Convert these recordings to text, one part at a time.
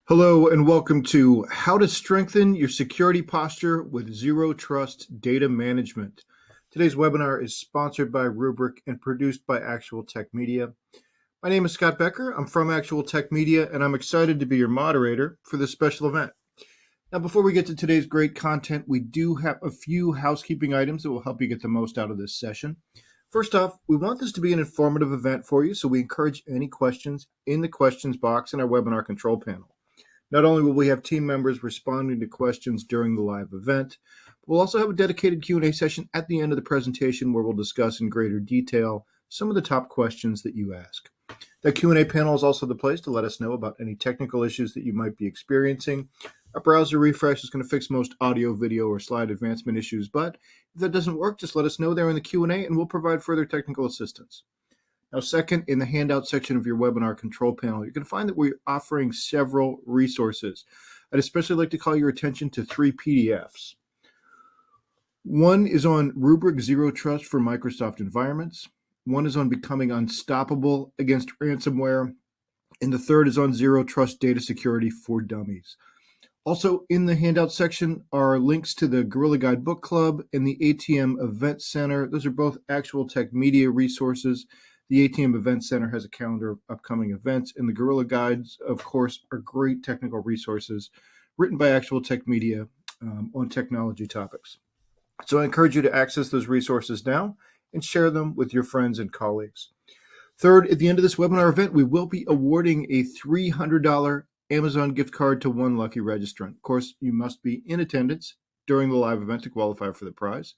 Hello and welcome to How to Strengthen Your Security Posture with Zero Trust Data Management. Today's webinar is sponsored by Rubrik and produced by Actual Tech Media. My name is Scott Becker. I'm from Actual Tech Media and I'm excited to be your moderator for this special event. Now, before we get to today's great content, we do have a few housekeeping items that will help you get the most out of this session. First off, we want this to be an informative event for you, so we encourage any questions in the questions box in our webinar control panel. Not only will we have team members responding to questions during the live event, we'll also have a dedicated Q&A session at the end of the presentation where we'll discuss in greater detail some of the top questions that you ask. That Q&A panel is also the place to let us know about any technical issues that you might be experiencing. A browser refresh is going to fix most audio, video, or slide advancement issues, but if that doesn't work, just let us know there in the Q&A and we'll provide further technical assistance. Now, second, in the handout section of your webinar control panel, you're going to find that we're offering several resources. I'd especially like to call your attention to 3 PDFs. One is on Rubrik Zero Trust for Microsoft environments. One is on becoming unstoppable against ransomware. And the third is on Zero Trust Data Security for Dummies. Also in the handout section are links to the Gorilla Guide Book Club and the ATM Event Center. Those are both Actual Tech Media resources. The ATM Event Center has a calendar of upcoming events, and the Gorilla Guides, of course, are great technical resources written by Actual Tech Media on technology topics. So I encourage you to access those resources now and share them with your friends and colleagues. Third, at the end of this webinar event, we will be awarding a $300 Amazon gift card to one lucky registrant. Of course, you must be in attendance during the live event to qualify for the prize.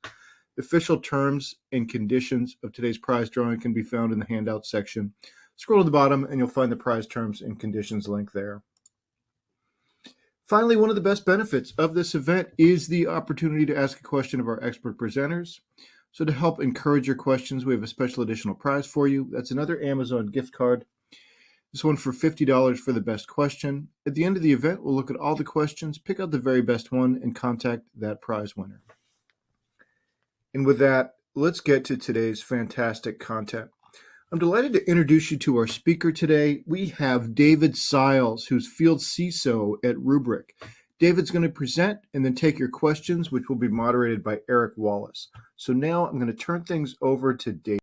The official terms and conditions of today's prize drawing can be found in the handout section. Scroll to the bottom and you'll find the prize terms and conditions link there. Finally, one of the best benefits of this event is the opportunity to ask a question of our expert presenters. So to help encourage your questions, we have a special additional prize for you. That's another Amazon gift card. This one for $50 for the best question. At the end of the event, we'll look at all the questions, pick out the very best one, and contact that prize winner. And with that, let's get to today's fantastic content. I'm delighted to introduce you to our speaker today. We have David Siles, who's Field CISO at Rubrik. David's going to present and then take your questions, which will be moderated by Eric Wallace. So now I'm going to turn things over to David.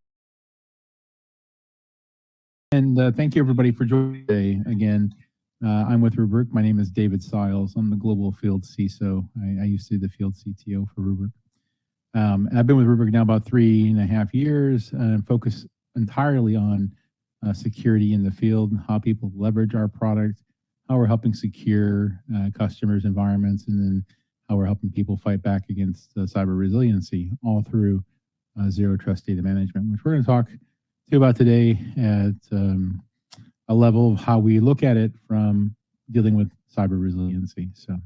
And thank you, everybody, for joining today. Again, I'm with Rubrik. My name is David Siles. I'm the Global Field CISO. I used to be the Field CTO for Rubrik. I've been with Rubrik now about 3.5 years and focus entirely on security in the field, how people leverage our product, how we're helping secure customers' environments, and then how we're helping people fight back against cyber resiliency, all through Zero Trust Data Management, which we're going to talk to you about today at a level of how we look at it from dealing with cyber resiliency. So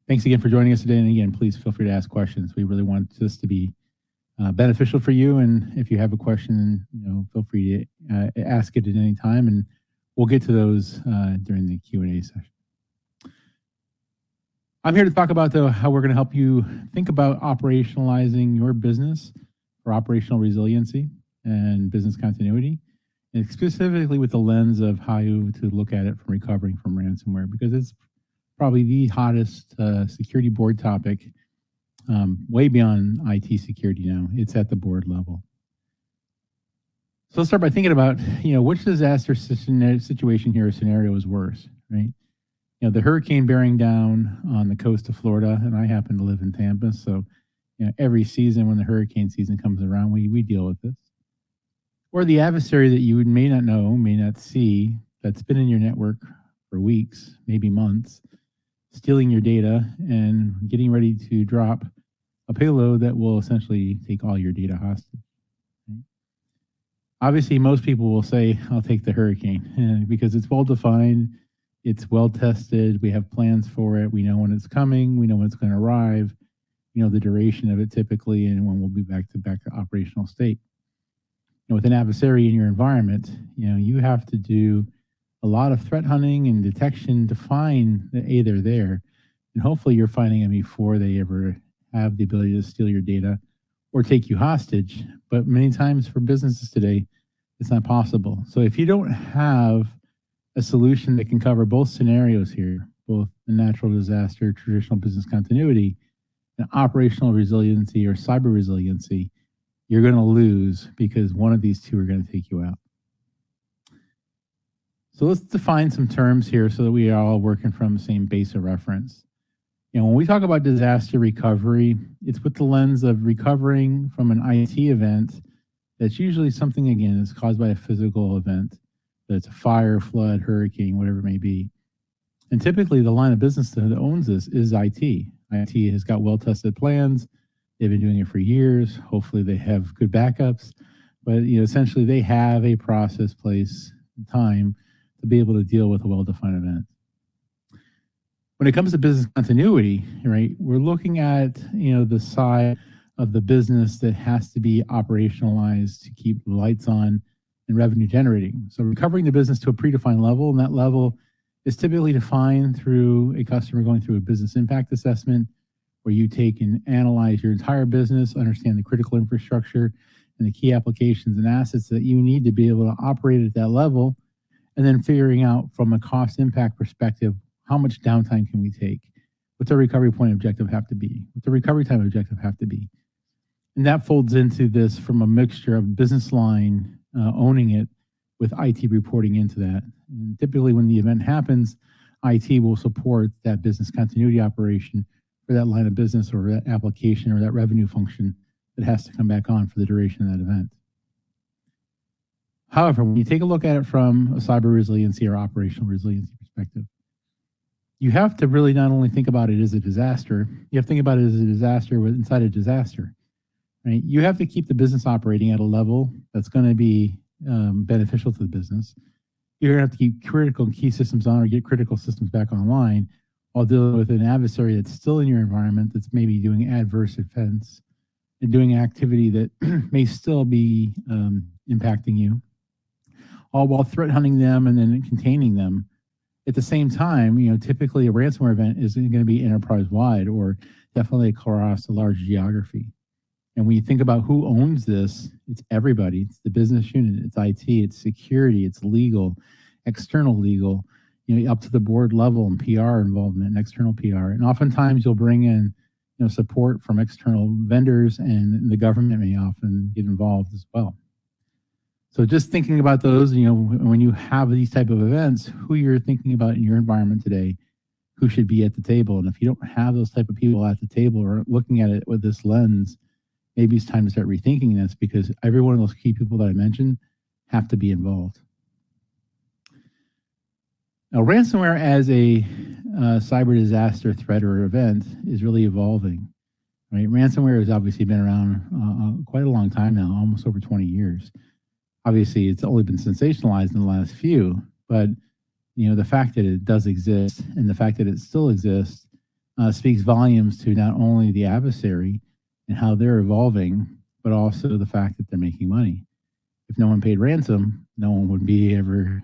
thanks again for joining us today. And again, please feel free to ask questions. We really want this to be beneficial for you. And if you have a question, feel free to ask it at any time, and we'll get to those during the Q&A session. I'm here to talk about how we're going to help you think about operationalizing your business for operational resiliency and business continuity, and specifically with the lens of how to look at it from recovering from ransomware, because it's probably the hottest security board topic, way beyond IT security now. It's at the board level. So let's start by thinking about, which disaster situation here or scenario is worse, right? The hurricane bearing down on the coast of Florida, and I happen to live in Tampa, so every season when the hurricane season comes around, we deal with this. Or the adversary that you may not know, may not see, that's been in your network for weeks, maybe months, stealing your data and getting ready to drop a payload that will essentially take all your data hostage. Right? Obviously, most people will say, I'll take the hurricane because it's well-defined, it's well-tested, we have plans for it, we know when it's coming, we know when it's going to arrive, the duration of it typically, and when we'll be back to operational state. With an adversary in your environment, you have to do a lot of threat hunting and detection to find that they're there, and hopefully you're finding them before they ever have the ability to steal your data or take you hostage. But many times for businesses today, it's not possible. So if you don't have a solution that can cover both scenarios here, both a natural disaster, traditional business continuity, and operational resiliency or cyber resiliency, you're going to lose because one of these two are going to take you out. So let's define some terms here so that we are all working from the same base of reference. When we talk about disaster recovery, it's with the lens of recovering from an IT event that's usually something, again, that's caused by a physical event. That's a fire, flood, hurricane, whatever it may be. And typically the line of business that owns this is IT. IT has got well-tested plans. They've been doing it for years. Hopefully they have good backups. But essentially they have a process, place, and time to be able to deal with a well-defined event. When it comes to business continuity, right, we're looking at the side of the business that has to be operationalized to keep the lights on and revenue generating. So recovering the business to a predefined level, and that level is typically defined through a customer going through a business impact assessment, where you take and analyze your entire business, understand the critical infrastructure and the key applications and assets that you need to be able to operate at that level, and then figuring out from a cost impact perspective, how much downtime can we take? What's our recovery point objective have to be? What's the recovery time objective have to be? And that folds into this from a mixture of business line owning it with IT reporting into that. And typically when the event happens, IT will support that business continuity operation for that line of business or that application or that revenue function that has to come back on for the duration of that event. However, when you take a look at it from a cyber resiliency or operational resiliency perspective, you have to really not only think about it as a disaster, you have to think about it as a disaster inside a disaster, right? You have to keep the business operating at a level that's going to be beneficial to the business. You're going to have to keep critical and key systems on or get critical systems back online while dealing with an adversary that's still in your environment that's maybe doing adverse events and doing activity that may still be impacting you, all while threat hunting them and then containing them. At the same time, typically a ransomware event isn't going to be enterprise-wide or definitely across a large geography. And when you think about who owns this, it's everybody. It's the business unit, it's IT, it's security, it's legal, external legal, up to the board level and PR involvement and external PR. And oftentimes you'll bring in support from external vendors, and the government may often get involved as well. So just thinking about those, when you have these type of events, who you're thinking about in your environment today, who should be at the table. And if you don't have those type of people at the table or looking at it with this lens, maybe it's time to start rethinking this, because every one of those key people that I mentioned have to be involved. Now, ransomware as a cyber disaster threat or event is really evolving, right? Ransomware has obviously been around quite a long time now, almost over 20 years. Obviously, it's only been sensationalized in the last few, but the fact that it does exist and the fact that it still exists speaks volumes to not only the adversary and how they're evolving, but also the fact that they're making money. If no one paid ransom, no one would be ever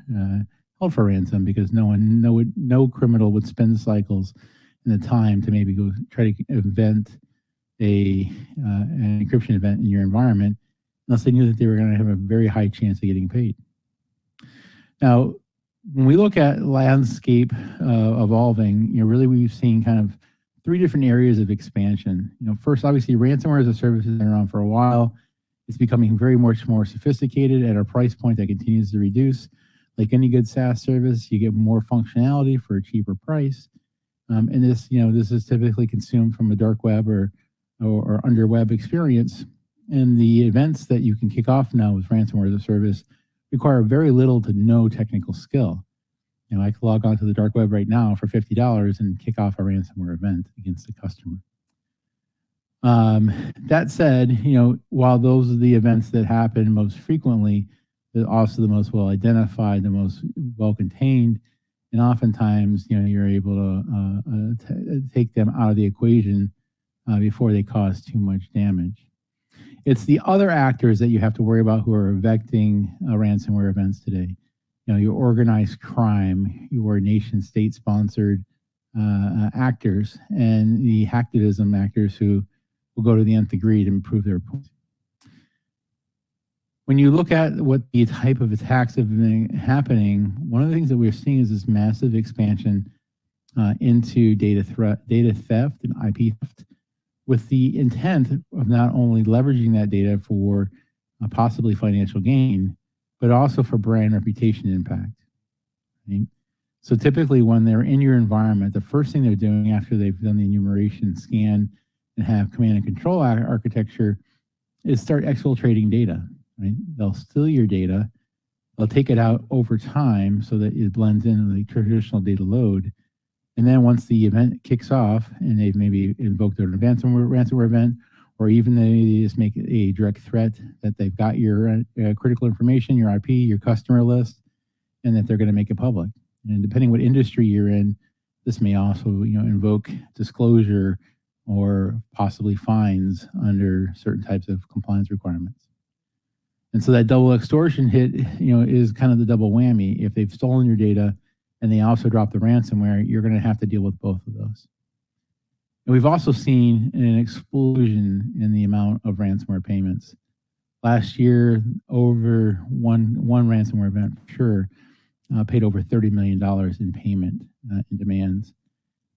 held for ransom, because no criminal would spend the cycles and the time to maybe go try to invent an encryption event in your environment unless they knew that they were going to have a very high chance of getting paid. Now, when we look at landscape evolving, really we've seen kind of three different areas of expansion. First, obviously, ransomware as a service has been around for a while. It's becoming very much more sophisticated at a price point that continues to reduce. Like any good SaaS service, you get more functionality for a cheaper price. And this is typically consumed from a dark web or under web experience. And the events that you can kick off now with ransomware as a service require very little to no technical skill. I can log onto the dark web right now for $50 and kick off a ransomware event against a customer. That said, while those are the events that happen most frequently, they're also the most well identified, the most well contained, and oftentimes, you're able to take them out of the equation before they cause too much damage. It's the other actors that you have to worry about who are affecting ransomware events today. Your organized crime, your nation state sponsored actors, and the hacktivism actors who will go to the nth degree to improve their point. When you look at what the type of attacks have been happening, one of the things that we're seeing is this massive expansion into data theft and IP theft, with the intent of not only leveraging that data for possibly financial gain, but also for brand reputation impact. Right? So typically when they're in your environment, the first thing they're doing after they've done the enumeration, scan, and have command and control architecture is start exfiltrating data. Right? They'll steal your data. They'll take it out over time so that it blends in with the traditional data load. And then once the event kicks off and they've maybe invoked an ransomware event, or even they just make a direct threat that they've got your critical information, your IP, your customer list, and that they're going to make it public. And depending what industry you're in, this may also invoke disclosure or possibly fines under certain types of compliance requirements. And so that double extortion hit, is kind of the double whammy. If they've stolen your data and they also drop the ransomware, you're going to have to deal with both of those. And we've also seen an explosion in the amount of ransomware payments. Last year, over one ransomware event, for sure, paid over $30 million in payment in demands.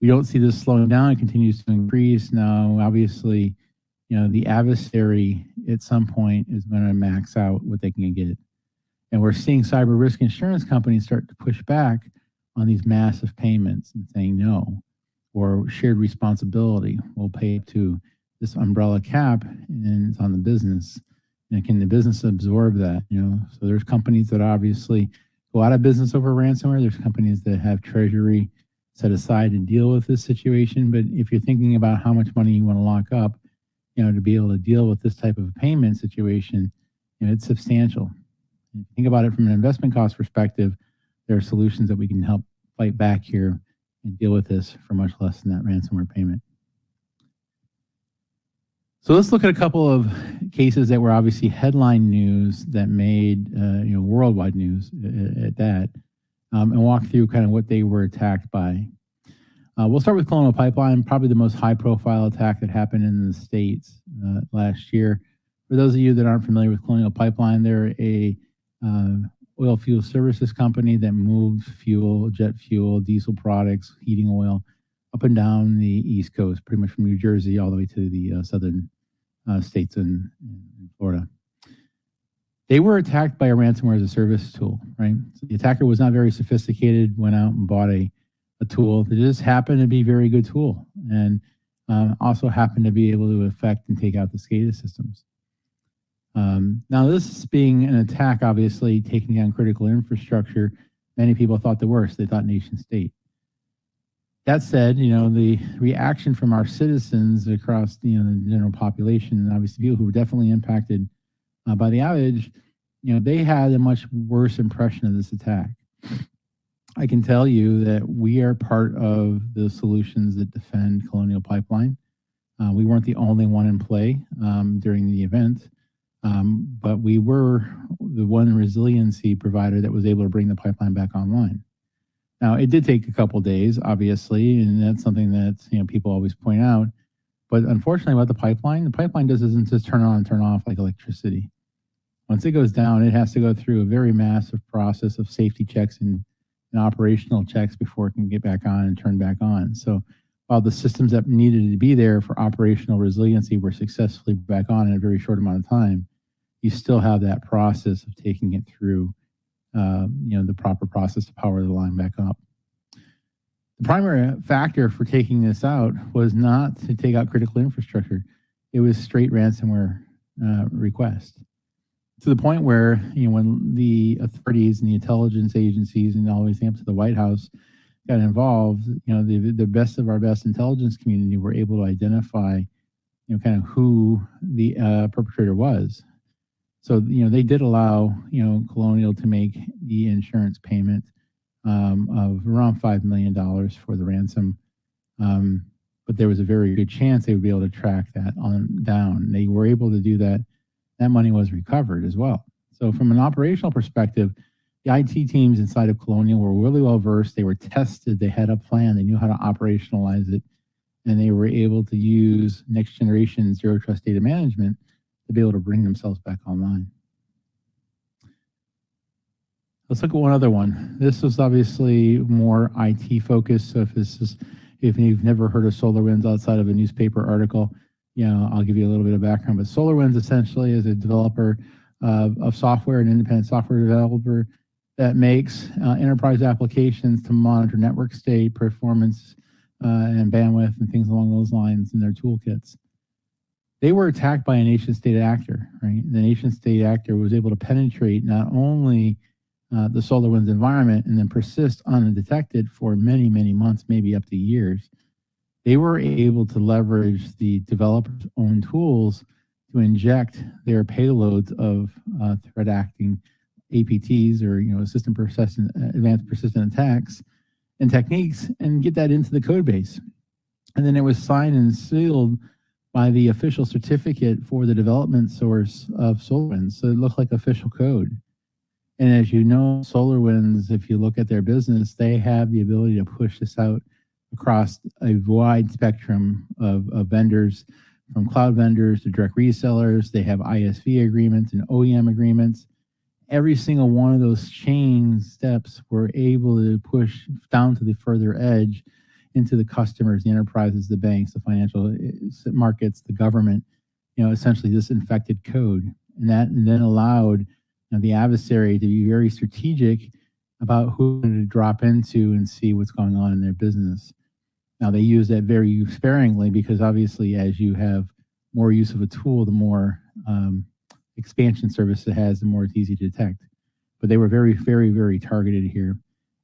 We don't see this slowing down. It continues to increase. Now, obviously, the adversary at some point is going to max out what they can get. And we're seeing cyber risk insurance companies start to push back on these massive payments and saying no, or shared responsibility. We'll pay to this umbrella cap, and it's on the business. And can the business absorb that? So there's companies that obviously go out of business over ransomware. There's companies that have treasury set aside to deal with this situation. But if you're thinking about how much money you want to lock up, to be able to deal with this type of payment situation, it's substantial. If you think about it from an investment cost perspective, there are solutions that we can help fight back here and deal with this for much less than that ransomware payment. So let's look at a couple of cases that were obviously headline news that made worldwide news at that, and walk through kind of what they were attacked by. We'll start with Colonial Pipeline, probably the most high-profile attack that happened in the States last year. For those of you that aren't familiar with Colonial Pipeline, they're a oil fuel services company that moves fuel, jet fuel, diesel products, heating oil, up and down the East Coast, pretty much from New Jersey all the way to the southern states in Florida. They were attacked by a ransomware as a service tool, right? So the attacker was not very sophisticated, went out and bought a tool that just happened to be a very good tool, and also happened to be able to affect and take out the SCADA systems. Now, this being an attack, obviously taking down critical infrastructure, many people thought the worst. They thought nation state. That said, the reaction from our citizens across the general population, and obviously people who were definitely impacted by the outage, they had a much worse impression of this attack. I can tell you that we are part of the solutions that defend Colonial Pipeline. We weren't the only one in play during the event, but we were the one resiliency provider that was able to bring the pipeline back online. Now, it did take a couple days, obviously, and that's something that people always point out. But unfortunately, about the pipeline doesn't just turn on and turn off like electricity. Once it goes down, it has to go through a very massive process of safety checks and operational checks before it can get back on and turn back on. So while the systems that needed to be there for operational resiliency were successfully back on in a very short amount of time, you still have that process of taking it through the proper process to power the line back up. The primary factor for taking this out was not to take out critical infrastructure. It was straight ransomware request. To the point where, when the authorities and the intelligence agencies and all the way up to the White House got involved, the best of our best intelligence community were able to identify, kind of who the perpetrator was. So, they did allow, Colonial to make the insurance payment of around $5 million for the ransom. But there was a very good chance they would be able to track that on down. They were able to do that. That money was recovered as well. So from an operational perspective, the IT teams inside of Colonial were really well versed. They were tested. They had a plan. They knew how to operationalize it. And they were able to use next generation zero trust data management to be able to bring themselves back online. Let's look at one other one. This was obviously more IT focused. So if you've never heard of SolarWinds outside of a newspaper article, I'll give you a little bit of background. But SolarWinds essentially is a developer of software, an independent software developer that makes enterprise applications to monitor network state, performance, and bandwidth, and things along those lines in their toolkits. They were attacked by a nation-state actor, right? The nation-state actor was able to penetrate not only the SolarWinds environment and then persist undetected for many, many months, maybe up to years. They were able to leverage the developer's own tools to inject their payloads of threat acting APTs, or advanced persistent attacks and techniques, and get that into the code base. And then it was signed and sealed by the official certificate for the development source of SolarWinds. So it looked like official code. And as you know, SolarWinds, if you look at their business, they have the ability to push this out across a wide spectrum of vendors, from cloud vendors to direct resellers. They have ISV agreements and OEM agreements. Every single one of those chain steps were able to push down to the further edge into the customers, the enterprises, the banks, the financial markets, the government, essentially this infected code. And that then allowed the adversary to be very strategic about who to drop into and see what's going on in their business. Now, they use that very sparingly, because obviously as you have more use of a tool, the more expansion service it has, the more it's easy to detect. But they were very, very, very targeted here.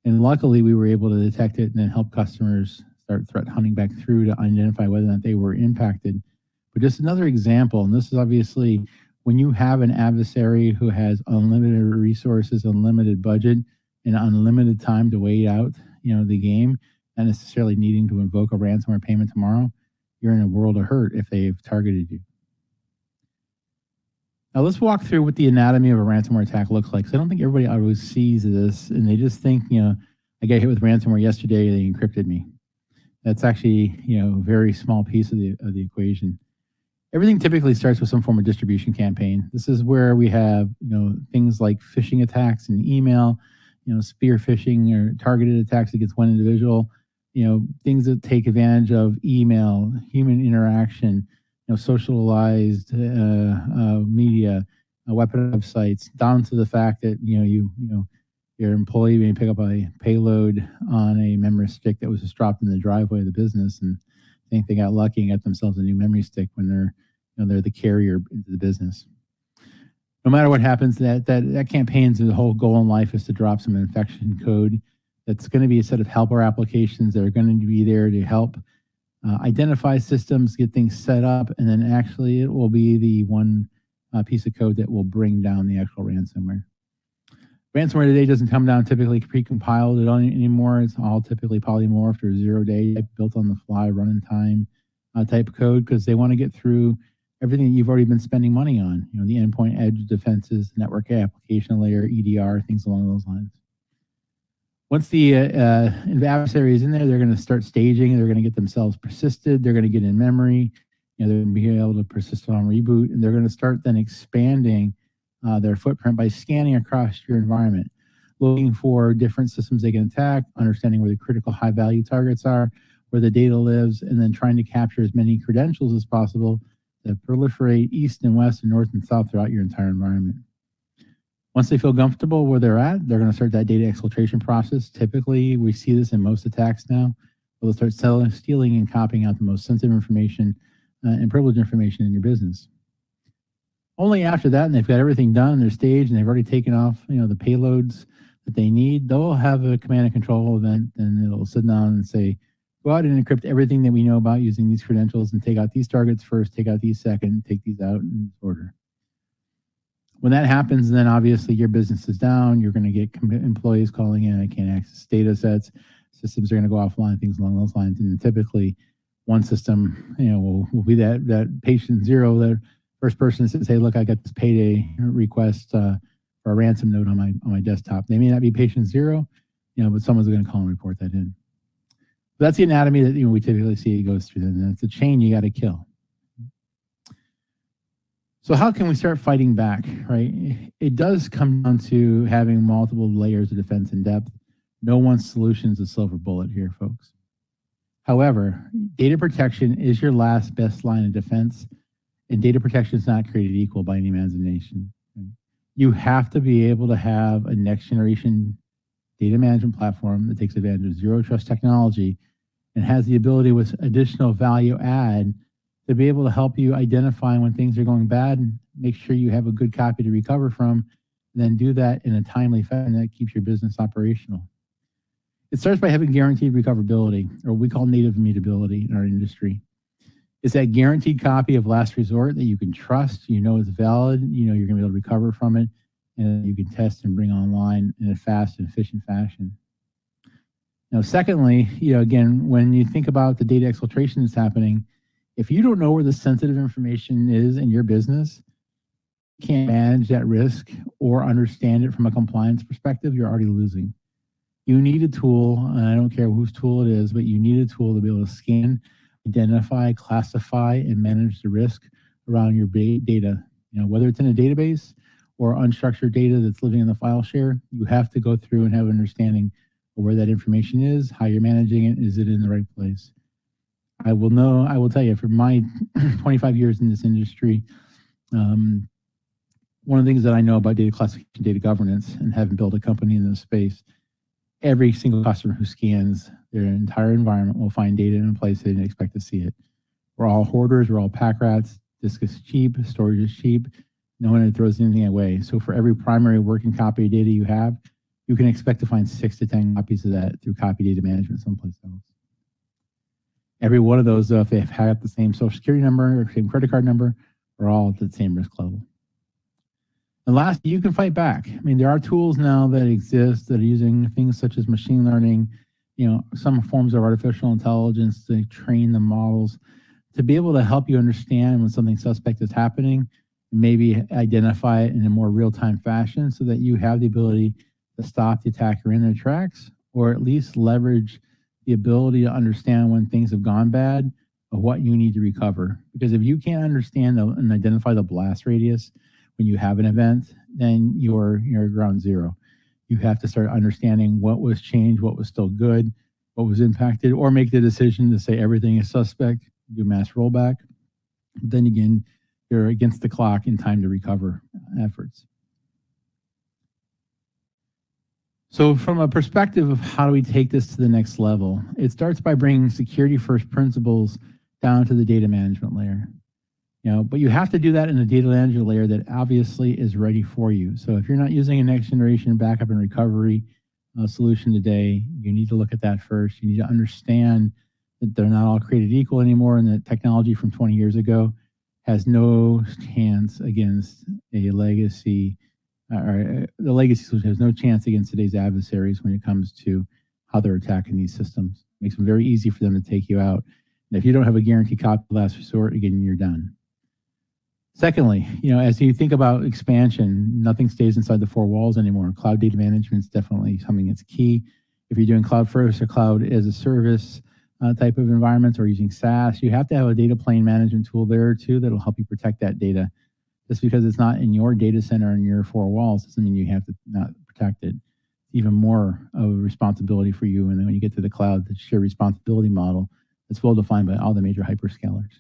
And luckily, we were able to detect it and then help customers start threat hunting back through to identify whether or not they were impacted. But just another example, and this is obviously when you have an adversary who has unlimited resources, unlimited budget, and unlimited time to wait out, the game, not necessarily needing to invoke a ransomware payment tomorrow, you're in a world of hurt if they've targeted you. Now let's walk through what the anatomy of a ransomware attack looks like. So I don't think everybody always sees this, and they just think, I got hit with ransomware yesterday, they encrypted me. That's actually, a very small piece of the equation. Everything typically starts with some form of distribution campaign. This is where we have, things like phishing attacks and email, spear phishing or targeted attacks against one individual, things that take advantage of email, human interaction, socialized media, weapon websites, down to the fact that, your employee may pick up a payload on a memory stick that was just dropped in the driveway of the business and think they got lucky and got themselves a new memory stick when they're the carrier into the business. No matter what happens, that campaign's the whole goal in life is to drop some infection code that's going to be a set of helper applications that are going to be there to help identify systems, get things set up, and then actually it will be the one piece of code that will bring down the actual ransomware. Ransomware today doesn't come down typically pre-compiled anymore. It's all typically polymorphed or 0-day, built on the fly, run in time type code, because they want to get through everything that you've already been spending money on. The endpoint edge defenses, network application layer, EDR, things along those lines. Once the adversary is in there, they're going to start staging. They're going to get themselves persisted. They're going to get in memory. They're going to be able to persist on reboot, and they're going to start then expanding their footprint by scanning across your environment, looking for different systems they can attack, understanding where the critical high-value targets are, where the data lives, and then trying to capture as many credentials as possible that proliferate east and west and north and south throughout your entire environment. Once they feel comfortable where they're at, they're going to start that data exfiltration process. Typically, we see this in most attacks now. They'll start stealing and copying out the most sensitive information and privileged information in your business. Only after that, and they've got everything done in their stage, and they've already taken off, the payloads that they need, they'll have a command and control event, and it'll sit down and say, go out and encrypt everything that we know about using these credentials, and take out these targets first, take out these second, take these out in order. When that happens, then obviously your business is down. You're going to get employees calling in, I can't access data sets, systems are going to go offline, things along those lines. And typically one system, will be that patient zero, that first person says, hey, look, I got this payday request for a ransom note on my desktop. They may not be patient zero, but someone's going to call and report that in. But that's the anatomy that we typically see it goes through. And it's a chain you got to kill. So how can we start fighting back, right? It does come down to having multiple layers of defense in depth. No one solution is a silver bullet here, folks. However, data protection is your last best line of defense, and data protection is not created equal by any imagination. Right? You have to be able to have a next generation data management platform that takes advantage of zero trust technology and has the ability with additional value add to be able to help you identify when things are going bad and make sure you have a good copy to recover from, and then do that in a timely fashion that keeps your business operational. It starts by having guaranteed recoverability, or what we call native immutability in our industry. It's that guaranteed copy of last resort that you can trust, you know is valid, you know you're going to be able to recover from it, and you can test and bring online in a fast and efficient fashion. Now, secondly, again, when you think about the data exfiltration that's happening, if you don't know where the sensitive information is in your business, you can't manage that risk or understand it from a compliance perspective, you're already losing. You need a tool, and I don't care whose tool it is, but you need a tool to be able to scan, identify, classify, and manage the risk around your data. Whether it's in a database or unstructured data that's living in the file share, you have to go through and have an understanding of where that information is, how you're managing it, is it in the right place? I will tell you, for my 25 years in this industry, one of the things that I know about data classification, data governance, and having built a company in this space, every single customer who scans their entire environment will find data in a place they didn't expect to see it. We're all hoarders, we're all pack rats. Disk is cheap, storage is cheap. No one throws anything away. So for every primary working copy of data you have, you can expect to find 6 to 10 copies of that through copy data management someplace else. Every one of those, if they've had the same social security number or same credit card number, are all at the same risk level. And last, you can fight back. I mean, there are tools now that exist that are using things such as machine learning, some forms of artificial intelligence to train the models to be able to help you understand when something suspect is happening, maybe identify it in a more real-time fashion so that you have the ability to stop the attacker in their tracks, or at least leverage the ability to understand when things have gone bad of what you need to recover. Because if you can't understand and identify the blast radius when you have an event, then you're ground zero. You have to start understanding what was changed, what was still good, what was impacted, or make the decision to say everything is suspect, do mass rollback. But then again, you're against the clock in time to recover efforts. So from a perspective of how do we take this to the next level, it starts by bringing security first principles down to the data management layer. But you have to do that in a data management layer that obviously is ready for you. So if you're not using a next generation backup and recovery solution today, you need to look at that first. You need to understand that they're not all created equal anymore, and that technology from 20 years ago has no chance against a legacy, or the legacy solution has no chance against today's adversaries when it comes to how they're attacking these systems. It makes them very easy for them to take you out. And if you don't have a guaranteed copy of last resort, again, you're done. Secondly, as you think about expansion, nothing stays inside the 4 walls anymore. Cloud data management is definitely something that's key. If you're doing cloud first or cloud as a service type of environments, or using SaaS, you have to have a data plane management tool there too that'll help you protect that data. Just because it's not in your data center and your 4 walls doesn't mean you have to not protect it. It's even more of a responsibility for you. And then when you get to the cloud, the shared responsibility model that's well defined by all the major hyperscalers.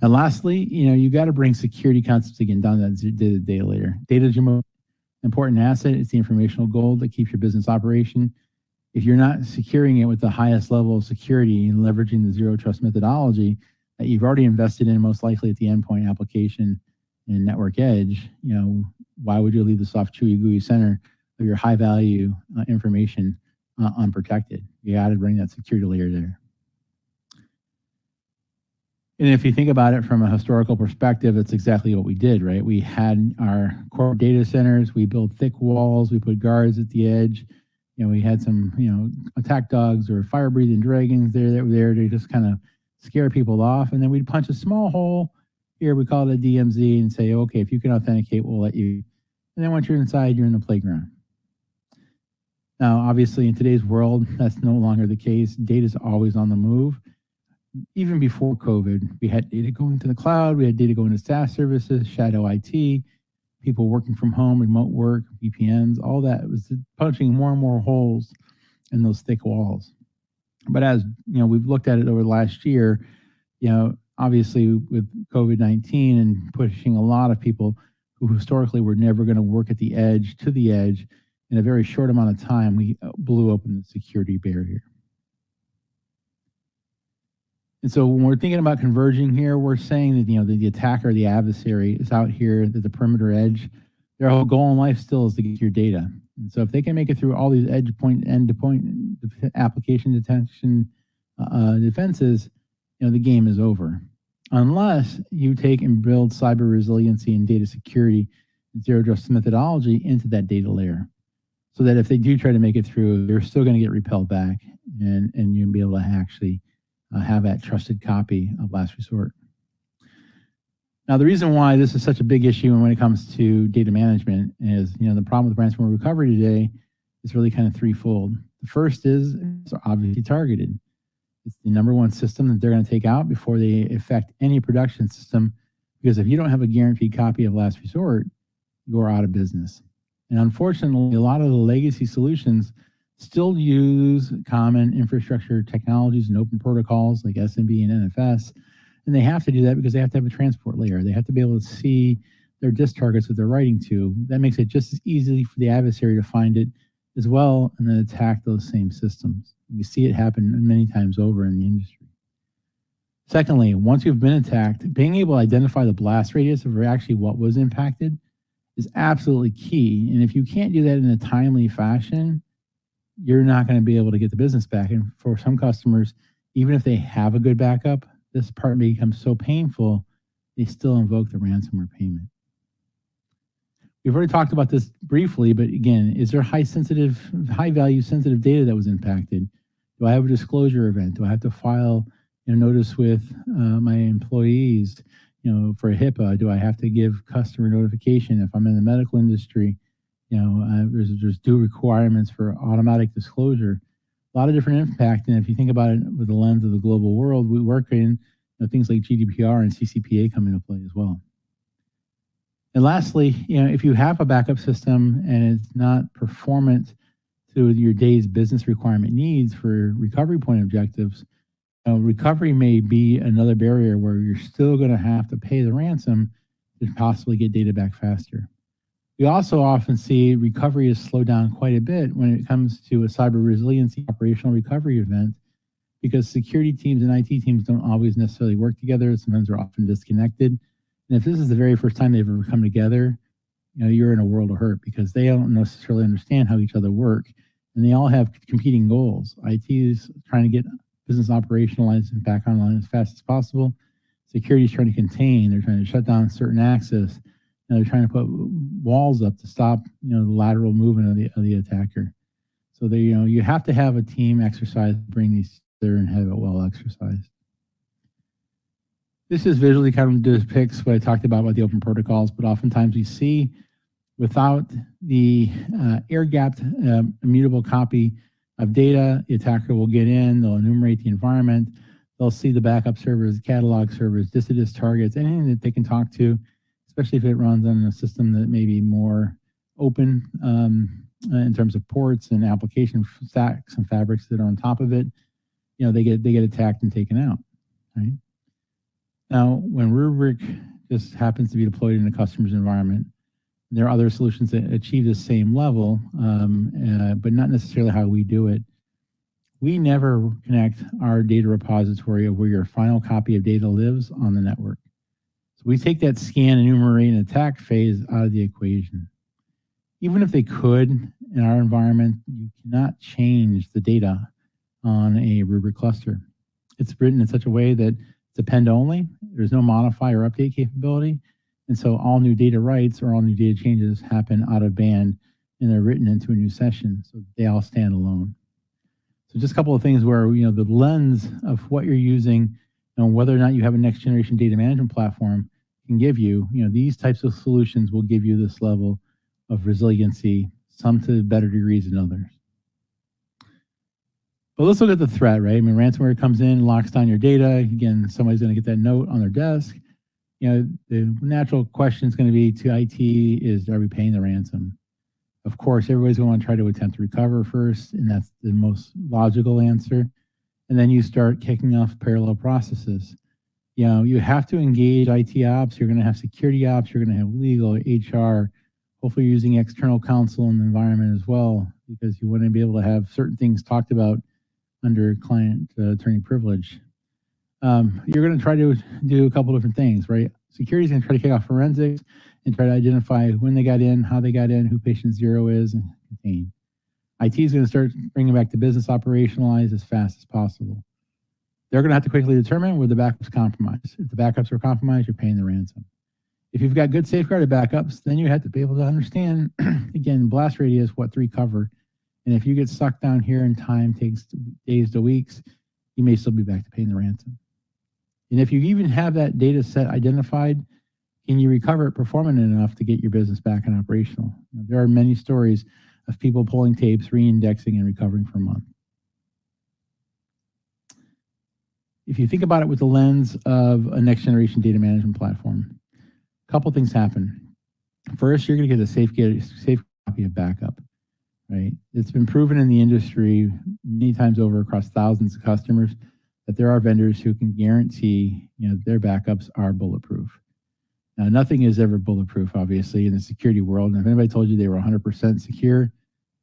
And lastly, you got to bring security concepts again down to that data layer. Data is your most important asset. It's the informational gold that keeps your business operation. If you're not securing it with the highest level of security and leveraging the zero trust methodology that you've already invested in, most likely at the endpoint application and network edge, why would you leave the soft, chewy, gooey center of your high value information unprotected? You got to bring that security layer there. And if you think about it from a historical perspective, it's exactly what we did, right? We had our core data centers, we built thick walls, we put guards at the edge. We had some, attack dogs or fire-breathing dragons there that were there to just kind of scare people off. And then we'd punch a small hole here, we call it a DMZ, and say, okay, if you can authenticate, we'll let you. And then once you're inside, you're in the playground. Now, obviously, in today's world, that's no longer the case. Data is always on the move. even before COVID, we had data going to the cloud, we had data going to SaaS services, shadow IT, people working from home, remote work, VPNs, all that was punching more and more holes in those thick walls. But as we've looked at it over the last year, obviously with COVID-19 and pushing a lot of people who historically were never going to work at the edge to the edge, in a very short amount of time, we blew open the security barrier. And so when we're thinking about converging here, we're saying that the attacker, the adversary, is out here at the perimeter edge. Their whole goal in life still is to get your data. And so if they can make it through all these edge point, end-to-point application detection defenses, the game is over. Unless you take and build cyber resiliency and data security and zero trust methodology into that data layer, so that if they do try to make it through, they're still going to get repelled back, and you'll be able to actually have that trusted copy of last resort. Now, the reason why this is such a big issue when it comes to data management is, the problem with ransomware recovery today is really kind of threefold. The first is it's obviously targeted. It's the number one system that they're going to take out before they affect any production system, because if you don't have a guaranteed copy of last resort, you're out of business. And unfortunately, a lot of the legacy solutions still use common infrastructure technologies and open protocols like SMB and NFS. And they have to do that because they have to have a transport layer. They have to be able to see their disk targets that they're writing to. That makes it just as easy for the adversary to find it as well and then attack those same systems. We see it happen many times over in the industry. Secondly, once you've been attacked, being able to identify the blast radius of actually what was impacted is absolutely key. And if you can't do that in a timely fashion, you're not going to be able to get the business back. And for some customers, even if they have a good backup, this part may become so painful, they still invoke the ransomware payment. We've already talked about this briefly, but again, is there high value sensitive data that was impacted? Do I have a disclosure event? Do I have to file notice with my employees for HIPAA? Do I have to give customer notification if I'm in the medical industry? There's due requirements for automatic disclosure. A lot of different impact, and if you think about it with the lens of the global world, we work in things like GDPR and CCPA come into play as well. And lastly, if you have a backup system and it's not performant to your day's business requirement needs for recovery point objectives, recovery may be another barrier where you're still going to have to pay the ransom to possibly get data back faster. We also often see recovery is slowed down quite a bit when it comes to a cyber resiliency operational recovery event, because security teams and IT teams don't always necessarily work together. Sometimes they're often disconnected. And if this is the very first time they've ever come together, you're in a world of hurt because they don't necessarily understand how each other work. And they all have competing goals. IT is trying to get business operationalized and back online as fast as possible. Security is trying to contain. They're trying to shut down certain access. They're trying to put walls up to stop, the lateral movement of the attacker. So you have to have a team exercise, bring these together and have it well exercised. This is visually kind of depicts what I talked about the open protocols, but oftentimes we see without the air-gapped immutable copy of data, the attacker will get in, they'll enumerate the environment, they'll see the backup servers, catalog servers, disk-to-disk targets, anything that they can talk to, especially if it runs on a system that may be more open in terms of ports and application stacks and fabrics that are on top of it. They get attacked and taken out. Right? Now, when Rubrik just happens to be deployed in a customer's environment, there are other solutions that achieve the same level, but not necessarily how we do it. We never connect our data repository of where your final copy of data lives on the network. So we take that scan, enumerate, and attack phase out of the equation. Even if they could, in our environment, you cannot change the data on a Rubrik cluster. It's written in such a way that it's append only. There's no modify or update capability. And so all new data writes or all new data changes happen out of band and they're written into a new session. So they all stand alone. So just a couple of things where, the lens of what you're using and whether or not you have a next generation data management platform can give you, these types of solutions will give you this level of resiliency, some to better degrees than others. But let's look at the threat, right? I mean, ransomware comes in, locks down your data. Again, somebody's going to get that note on their desk. The natural question is going to be to IT is, are we paying the ransom? Of course, everybody's going to want to try to attempt to recover first, and that's the most logical answer. And then you start kicking off parallel processes. You have to engage IT ops. You're going to have security ops. You're going to have legal, HR, hopefully using external counsel in the environment as well, because you want to be able to have certain things talked about under client attorney privilege. You're going to try to do a couple different things, right? Security is going to try to kick off forensics and try to identify when they got in, how they got in, who patient zero is, and contain. IT is going to start bringing back to business operationalize as fast as possible. They're going to have to quickly determine where the backup's compromised. If the backups are compromised, you're paying the ransom. If you've got good safeguarded backups, then you have to be able to understand, again, blast radius, what to recover. And if you get stuck down here and time takes days to weeks, you may still be back to paying the ransom. And if you even have that data set identified, can you recover it performant enough to get your business back and operational? There are many stories of people pulling tapes, re-indexing, and recovering for a month. If you think about it with the lens of a next generation data management platform, a couple things happen. First, you're going to get a safe copy of backup, right? It's been proven in the industry many times over across thousands of customers that there are vendors who can guarantee their backups are bulletproof. Now, nothing is ever bulletproof, obviously, in the security world. And if anybody told you they were 100% secure,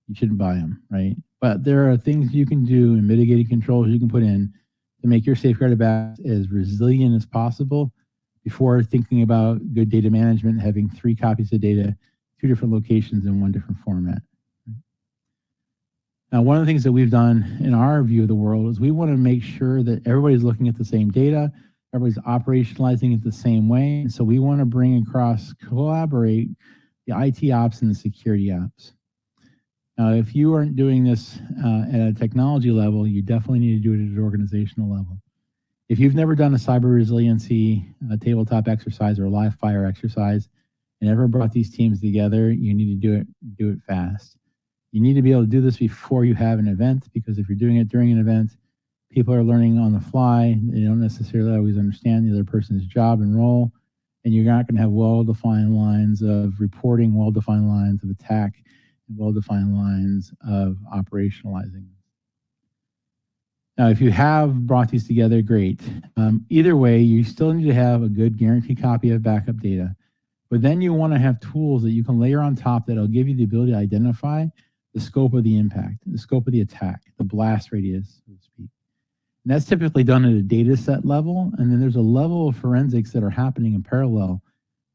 you shouldn't buy them, right? But there are things you can do and mitigating controls you can put in to make your safeguarded backup as resilient as possible before thinking about good data management, having 3 copies of data, 2 different locations in 1 different format. Now, one of the things that we've done in our view of the world is we want to make sure that everybody's looking at the same data, everybody's operationalizing it the same way. And so we want to bring across, collaborate the IT ops and the security ops. Now, if you aren't doing this at a technology level, you definitely need to do it at an organizational level. If you've never done a cyber resiliency tabletop exercise or a live fire exercise and ever brought these teams together, you need to do it fast. You need to be able to do this before you have an event, because if you're doing it during an event, people are learning on the fly. They don't necessarily always understand the other person's job and role, and you're not going to have well-defined lines of reporting, well-defined lines of attack, and well-defined lines of operationalizing. Now, if you have brought these together, great. Either way, you still need to have a good guaranteed copy of backup data, but then you want to have tools that you can layer on top that'll give you the ability to identify the scope of the impact, the scope of the attack, the blast radius, so to speak. And that's typically done at a data set level, and then there's a level of forensics that are happening in parallel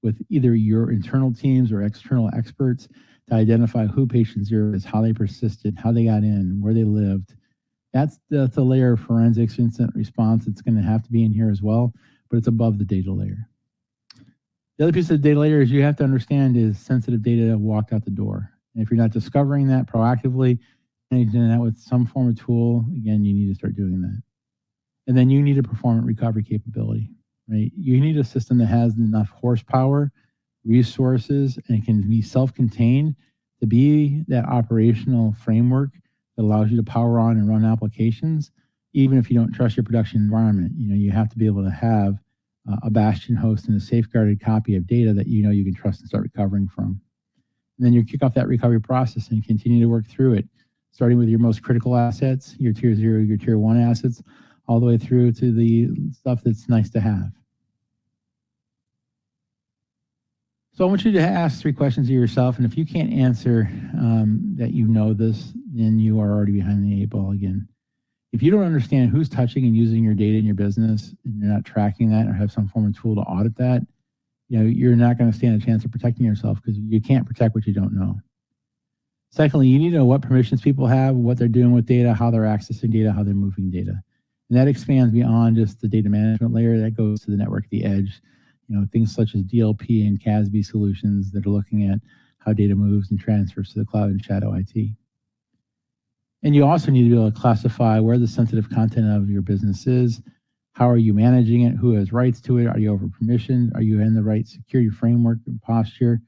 with either your internal teams or external experts to identify who patient zero is, how they persisted, how they got in, where they lived. That's a layer of forensics incident response. It's going to have to be in here as well, but it's above the data layer. The other piece of the data layer is you have to understand is sensitive data walked out the door. And if you're not discovering that proactively, and you're doing that with some form of tool, again, you need to start doing that. And then you need a performant recovery capability, right? You need a system that has enough horsepower, resources, and can be self-contained to be that operational framework that allows you to power on and run applications, even if you don't trust your production environment. You have to be able to have a bastion host and a safeguarded copy of data that you can trust and start recovering from. And then you kick off that recovery process and continue to work through it, starting with your most critical assets, your tier 0, your tier 1 assets, all the way through to the stuff that's nice to have. So I want you to ask 3 questions of yourself, and if you can't answer that you know this, then you are already behind the 8 ball again. If you don't understand who's touching and using your data in your business, and you're not tracking that or have some form of tool to audit that, you're not going to stand a chance of protecting yourself, because you can't protect what you don't know. Secondly, you need to know what permissions people have, what they're doing with data, how they're accessing data, how they're moving data. And that expands beyond just the data management layer. That goes to the network, the edge, things such as DLP and CASB solutions that are looking at how data moves and transfers to the cloud and shadow IT. And you also need to be able to classify where the sensitive content of your business is. How are you managing it? Who has rights to it? Are you over permissioned? Are you in the right security framework and posture?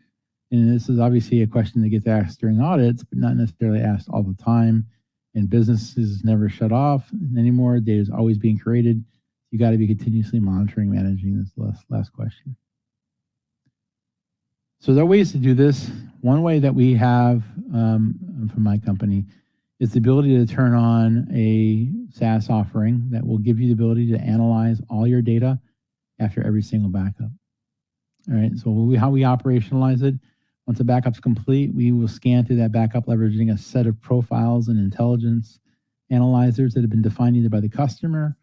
And this is obviously a question that gets asked during audits, but not necessarily asked all the time. and businesses never shut off anymore. Data is always being created. You got to be continuously monitoring, managing this last question. So there are ways to do this. One way that we have from my company is the ability to turn on a SaaS offering that will give you the ability to analyze all your data after every single backup. All right, so how we operationalize it, once a backup's complete, we will scan through that backup leveraging a set of profiles and intelligence analyzers that have been defined either by the customer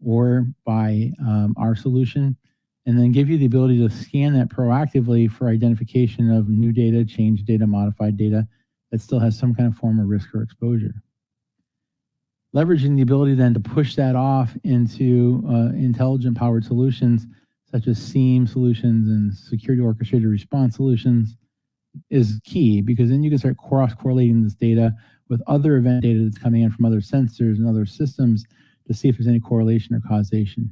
or by our solution, and then give you the ability to scan that proactively for identification of new data, changed data, modified data that still has some kind of form of risk or exposure. Leveraging the ability then to push that off into intelligent powered solutions such as SIEM solutions and security orchestrated response solutions is key, because then you can start cross-correlating this data with other event data that's coming in from other sensors and other systems to see if there's any correlation or causation.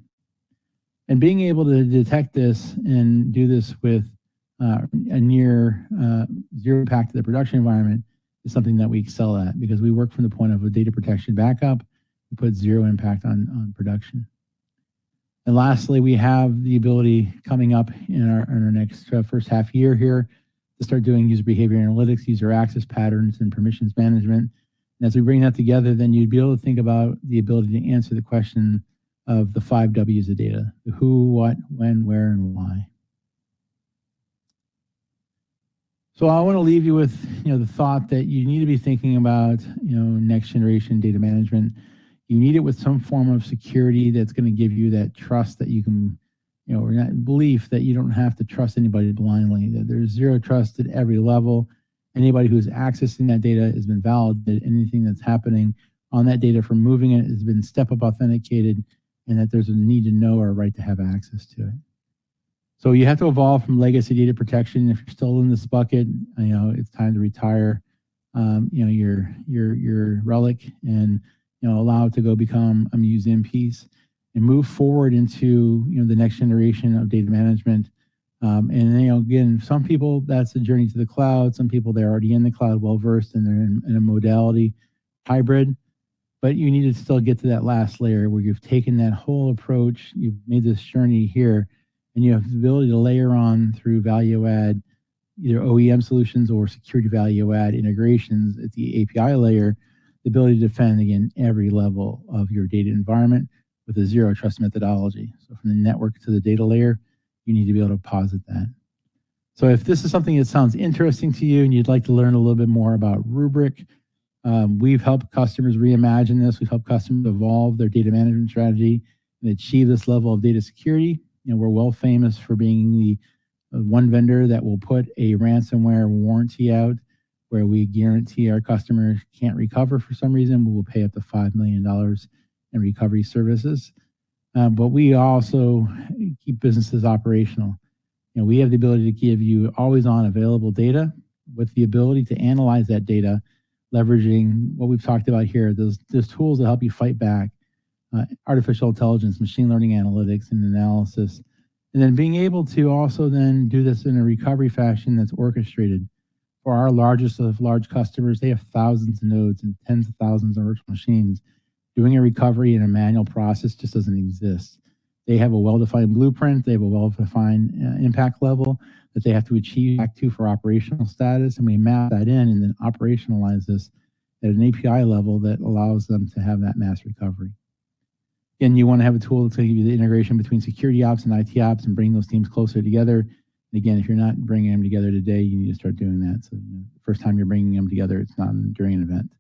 And being able to detect this and do this with a near zero impact to the production environment is something that we excel at, because we work from the point of a data protection backup. We put zero impact on production. And lastly, we have the ability coming up in our next first half year here to start doing user behavior analytics, user access patterns, and permissions management. And as we bring that together, then you'd be able to think about the ability to answer the question of the 5 W's of data: the who, what, when, where, and why. So I want to leave you with the thought that you need to be thinking about next generation data management. You need it with some form of security that's going to give you that trust that you can, or that belief that you don't have to trust anybody blindly, that there's zero trust at every level. Anybody who's accessing that data has been validated. Anything that's happening on that data from moving it has been step-up authenticated, and that there's a need to know or a right to have access to it. So you have to evolve from legacy data protection. If you're still in this bucket, it's time to retire your relic and allow it to go become a museum piece and move forward into the next generation of data management. And again, some people, that's the journey to the cloud. Some people, they're already in the cloud, well versed, and they're in a modality hybrid. But you need to still get to that last layer where you've taken that whole approach, you've made this journey here, and you have the ability to layer on through value add, either OEM solutions or security value add integrations at the API layer, the ability to defend, again, every level of your data environment with a zero trust methodology. So from the network to the data layer, you need to be able to posit that. So if this is something that sounds interesting to you and you'd like to learn a little bit more about Rubrik, we've helped customers reimagine this. We've helped customers evolve their data management strategy and achieve this level of data security. We're well famous for being the one vendor that will put a ransomware warranty out where we guarantee our customers can't recover for some reason. We will pay up to $5 million in recovery services. But we also keep businesses operational. We have the ability to give you always on available data with the ability to analyze that data, leveraging what we've talked about here, those tools that help you fight back, artificial intelligence, machine learning analytics and analysis, and then being able to also then do this in a recovery fashion that's orchestrated. For our largest of large customers, they have thousands of nodes and tens of thousands of virtual machines. Doing a recovery in a manual process just doesn't exist. They have a well-defined blueprint. They have a well-defined impact level that they have to achieve back to for operational status, and we map that in and then operationalize this at an API level that allows them to have that mass recovery. Again, you want to have a tool that's going to give you the integration between security ops and IT ops and bring those teams closer together. And again, if you're not bringing them together today, you need to start doing that. So the first time you're bringing them together, it's not during an event.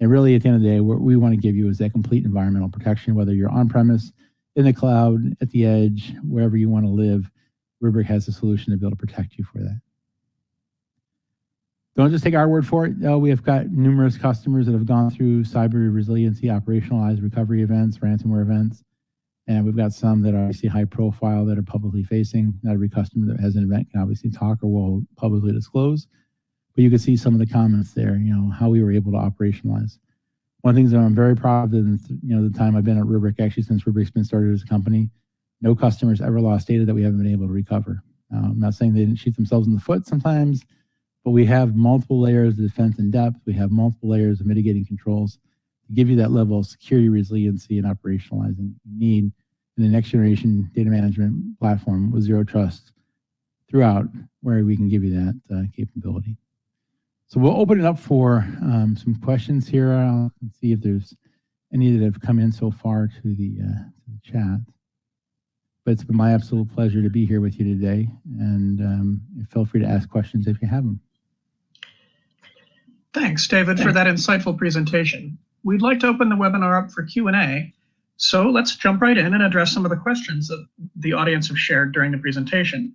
And really, at the end of the day, what we want to give you is that complete environmental protection, whether you're on-premise, in the cloud, at the edge, wherever you want to live. Rubrik has a solution to be able to protect you for that. Don't just take our word for it. We have got numerous customers that have gone through cyber resiliency, operationalized recovery events, ransomware events, and we've got some that are obviously high profile that are publicly facing. Not every customer that has an event can obviously talk or will publicly disclose, but you can see some of the comments there, how we were able to operationalize. One of the things that I'm very proud of is, the time I've been at Rubrik, actually since Rubrik's been started as a company, no customers ever lost data that we haven't been able to recover. I'm not saying they didn't shoot themselves in the foot sometimes, but we have multiple layers of defense in depth. We have multiple layers of mitigating controls give you that level of security, resiliency, and operationalizing you need in the next generation data management platform with zero trust throughout, where we can give you that capability. So we'll open it up for some questions here. I'll see if there's any that have come in so far to the chat. But it's been my absolute pleasure to be here with you today, and feel free to ask questions if you have them. Thanks, David, for that insightful presentation. We'd like to open the webinar up for Q&A, so let's jump right in and address some of the questions that the audience have shared during the presentation.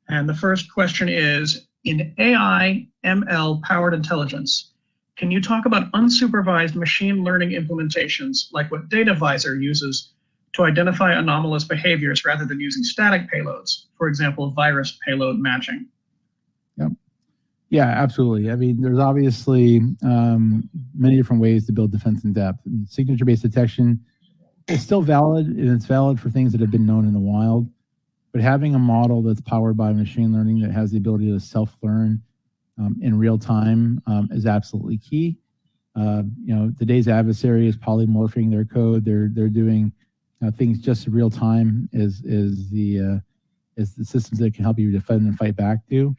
And the first question is, in AI, ML powered intelligence, can you talk about unsupervised machine learning implementations like what DataVisor uses to identify anomalous behaviors rather than using static payloads, for example, virus payload matching? Yep. Yeah, absolutely. I mean, there's obviously many different ways to build defense in depth. I mean, signature-based detection is still valid, and it's valid for things that have been known in the wild. But having a model that's powered by machine learning that has the ability to self-learn in real time is absolutely key. Today's adversary is polymorphing their code. They're doing things just in real time is the systems that can help you defend and fight back to.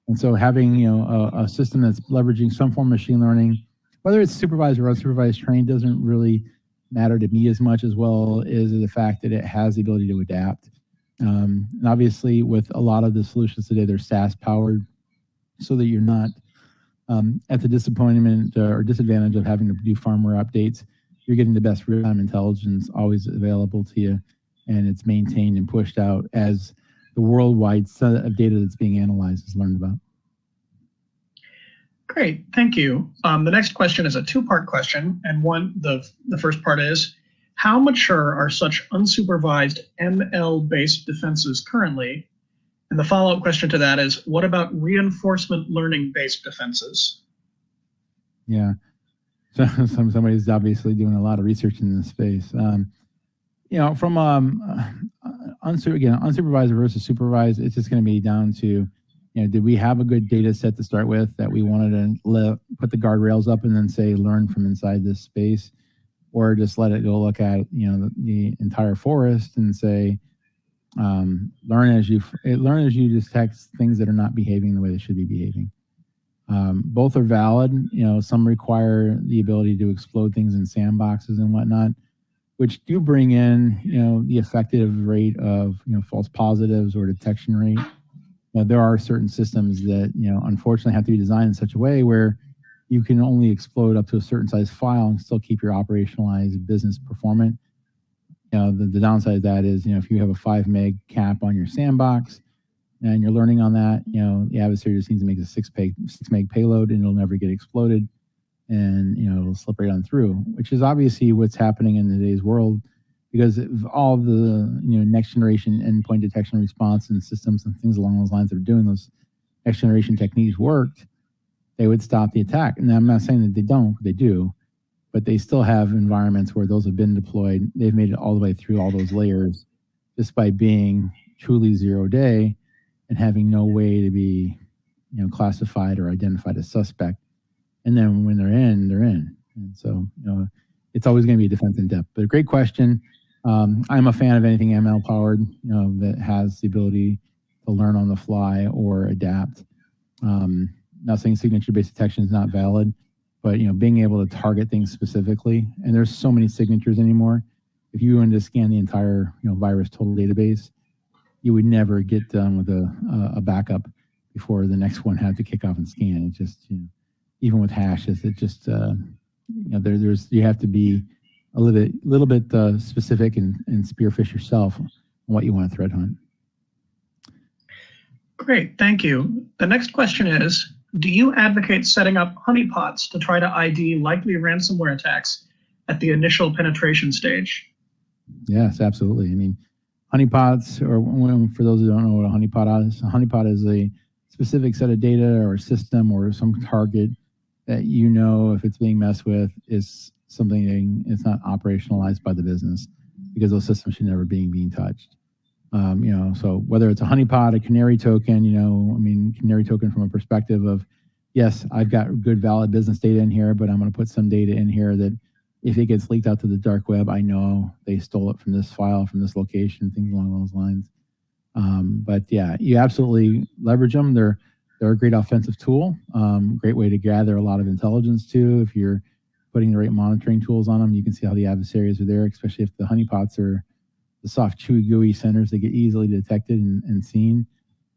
And so having a system that's leveraging some form of machine learning, whether it's supervised or unsupervised trained, doesn't really matter to me as much, as well as the fact that it has the ability to adapt. And obviously, with a lot of the solutions today, they're SaaS powered, so that you're not at the disappointment or disadvantage of having to do firmware updates. You're getting the best real-time intelligence always available to you, and it's maintained and pushed out as the worldwide set of data that's being analyzed is learned about. Great, thank you. The next question is a two-part question, and the first part is, how mature are such unsupervised ML-based defenses currently? And the follow-up question to that is, what about reinforcement learning-based defenses? Yeah, so somebody's obviously doing a lot of research in this space. From unsupervised versus supervised, it's just going to be down to, did we have a good data set to start with that we wanted to put the guardrails up and then say, learn from inside this space, or just let it go look at, the entire forest and say, learn as you detect things that are not behaving the way they should be behaving. Both are valid. Some require the ability to explode things in sandboxes and whatnot, which do bring in, the effective rate of, false positives or detection rate. But there are certain systems that, unfortunately have to be designed in such a way where you can only explode up to a certain size file and still keep your operationalized business performant. The downside of that is, if you have a 5 meg cap on your sandbox and you're learning on that, the adversary just needs to make a 6 meg payload and it'll never get exploded, and it'll slip right on through, which is obviously what's happening in today's world, because of all the next generation endpoint detection response and systems and things along those lines that are doing those next generation techniques worked, they would stop the attack. And I'm not saying that they don't, they do, but they still have environments where those have been deployed. They've made it all the way through all those layers just by being truly 0 day and having no way to be classified or identified as suspect. And then when they're in, they're in. And so it's always going to be a defense in depth. But a great question. I'm a fan of anything ML powered, that has the ability to learn on the fly or adapt. Not saying signature-based detection is not valid, but being able to target things specifically, and there's so many signatures anymore. If you wanted to scan the entire virus total database, you would never get done with a backup before the next one had to kick off and scan. It just even with hashes, it just you have to be a little bit specific and spearfish yourself on what you want to threat hunt. Great, thank you. The next question is, do you advocate setting up honeypots to try to ID likely ransomware attacks at the initial penetration stage? Yes, absolutely. I mean, honeypots, or for those who don't know what a honeypot is a specific set of data or system or some target that if it's being messed with is something it's not operationalized by the business, because those systems should never being touched. So whether it's a honeypot, a canary token, canary token from a perspective of, yes, I've got good valid business data in here, but I'm going to put some data in here that if it gets leaked out to the dark web, I know they stole it from this file, from this location, things along those lines. But yeah, you absolutely leverage them. They're a great offensive tool. Great way to gather a lot of intelligence too. If you're putting the right monitoring tools on them, you can see how the adversaries are there, especially if the honeypots are the soft, chewy, gooey centers that get easily detected and seen.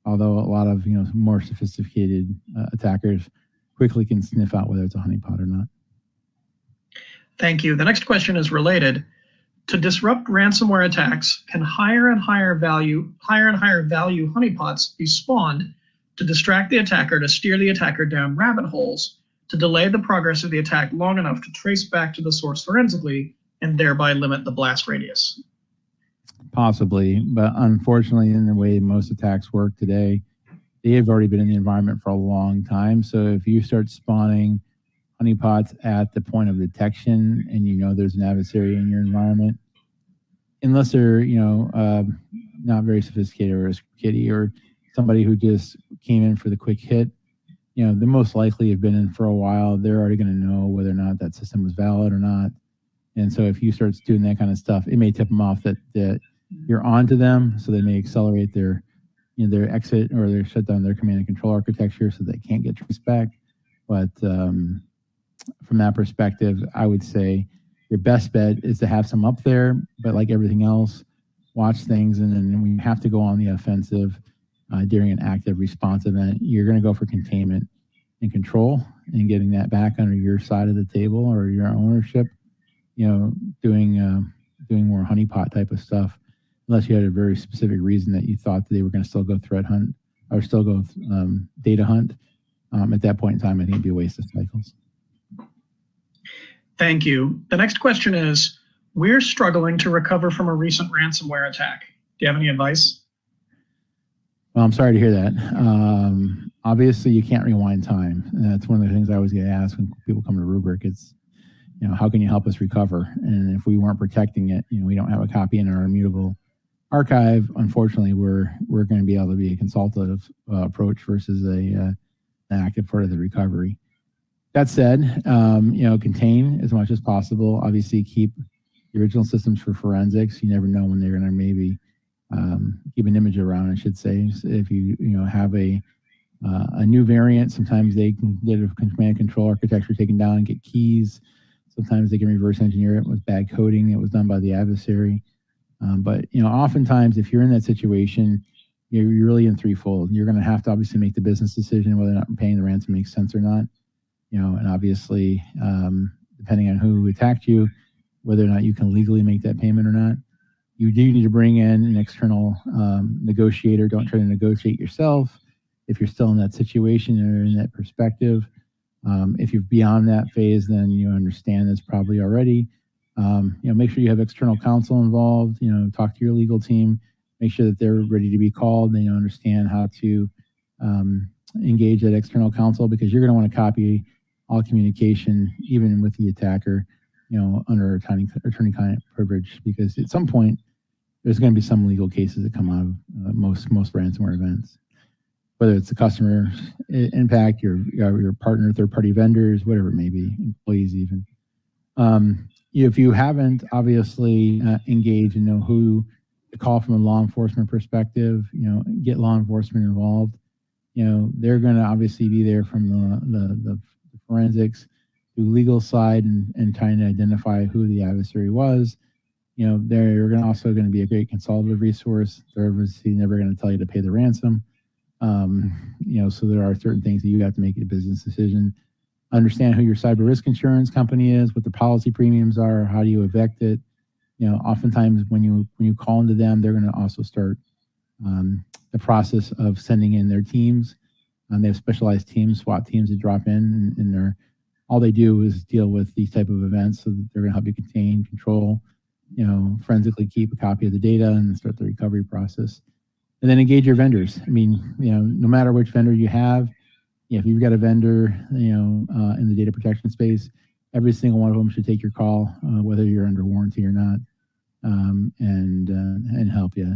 Although a lot of more sophisticated attackers quickly can sniff out whether it's a honeypot or not. Thank you. The next question is related. To disrupt ransomware attacks, can higher and higher value honeypots be spawned to distract the attacker, to steer the attacker down rabbit holes, to delay the progress of the attack long enough to trace back to the source forensically and thereby limit the blast radius? Possibly, but unfortunately, in the way most attacks work today, they have already been in the environment for a long time. So if you start spawning honeypots at the point of detection and there's an adversary in your environment, unless they're not very sophisticated or a kitty or somebody who just came in for the quick hit, they most likely have been in for a while. They're already going to know whether or not that system was valid or not. And so if you start doing that kind of stuff, it may tip them off that you're onto them, so they may accelerate their exit, or they shut down their command and control architecture so they can't get traced back. But from that perspective, I would say your best bet is to have some up there, but like everything else, watch things, and then when you have to go on the offensive during an active response event, you're going to go for containment and control and getting that back under your side of the table or your ownership. Doing more honeypot type of stuff, unless you had a very specific reason that you thought that they were going to still go threat hunt or still go data hunt. At that point in time, I think it'd be a waste of cycles. Thank you. The next question is, we're struggling to recover from a recent ransomware attack. Do you have any advice? Well, I'm sorry to hear that. Obviously, you can't rewind time. That's one of the things I always get asked when people come to Rubrik. It's, how can you help us recover? And if we weren't protecting it, we don't have a copy in our immutable archive. Unfortunately, we're going to be able to be a consultative approach versus an active part of the recovery. That said, contain as much as possible. Obviously, keep the original systems for forensics. You never know when they're going to maybe keep an image around, I should say. So if you have a new variant, sometimes they can get a command control architecture taken down and get keys. Sometimes they can reverse engineer it with bad coding that was done by the adversary. But oftentimes, if you're in that situation, you're really in threefold. You're going to have to obviously make the business decision whether or not paying the ransom makes sense or not. And obviously, depending on who attacked you, whether or not you can legally make that payment or not. You do need to bring in an external negotiator. Don't try to negotiate yourself if you're still in that situation or in that perspective. If you're beyond that phase, then you understand this probably already. Make sure you have external counsel involved. Talk to your legal team. Make sure that they're ready to be called. And understand how to engage that external counsel, because you're going to want to copy all communication, even with the attacker, under attorney-client privilege, because at some point there's going to be some legal cases that come out of most ransomware events. Whether it's the customer impact, your partner, third-party vendors, whatever it may be, employees even. If you haven't obviously engaged and know who to call from a law enforcement perspective, get law enforcement involved. They're going to obviously be there from the forensics, the legal side, and trying to identify who the adversary was. They're also going to be a great consultative resource. They're obviously never going to tell you to pay the ransom. So there are certain things that you have to make a business decision. Understand who your cyber risk insurance company is, what the policy premiums are, how do you evict it. Oftentimes when you call into them, they're going to also start the process of sending in their teams. They have specialized teams, SWAT teams that drop in, and all they do is deal with these type of events. So that they're going to help you contain, control, forensically keep a copy of the data and start the recovery process. And then engage your vendors. No matter which vendor you have, if you've got a vendor, in the data protection space, every single one of them should take your call, whether you're under warranty or not, and help you.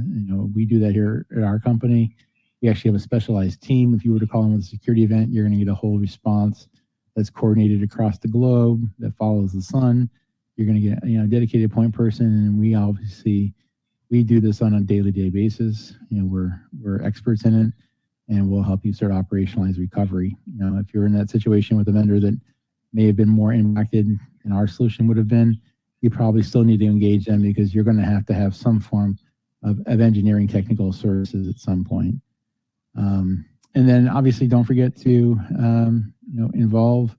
We do that here at our company. We actually have a specialized team. If you were to call in with a security event, you're going to get a whole response that's coordinated across the globe, that follows the sun. You're going to get a dedicated point person, and we do this on a daily basis. We're experts in it, and we'll help you start operationalize recovery. If you're in that situation with a vendor that may have been more impacted than our solution would have been, you probably still need to engage them, because you're going to have some form of engineering technical services at some point. And then obviously don't forget to involve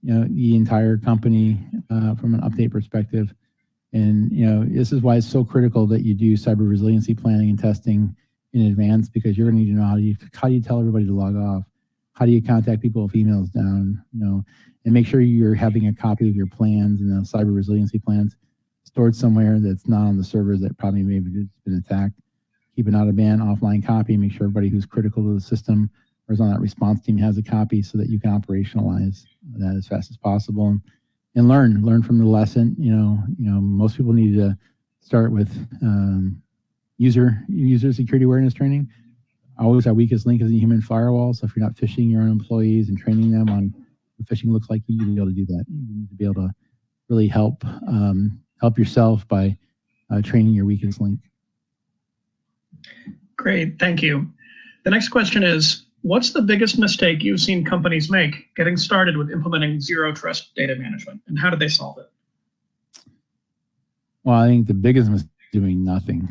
the entire company from an update perspective. And this is why it's so critical that you do cyber resiliency planning and testing in advance, because you're going to need to know how do you tell everybody to log off, how do you contact people if emails down, and make sure you're having a copy of your plans and the cyber resiliency plans stored somewhere that's not on the servers that probably may have been attacked. Keep an out-of-band offline copy. Make sure everybody who's critical to the system or is on that response team has a copy, so that you can operationalize that as fast as possible and learn from the lesson. Most people need to start with user security awareness training. Always our weakest link is the human firewall. So if you're not phishing your own employees and training them on what phishing looks like, you need to be able to do that. You need to be able to really help yourself by training your weakest link. Great, thank you. The next question is, what's the biggest mistake you've seen companies make getting started with implementing zero trust data management, and how did they solve it? Well, I think the biggest mistake is doing nothing.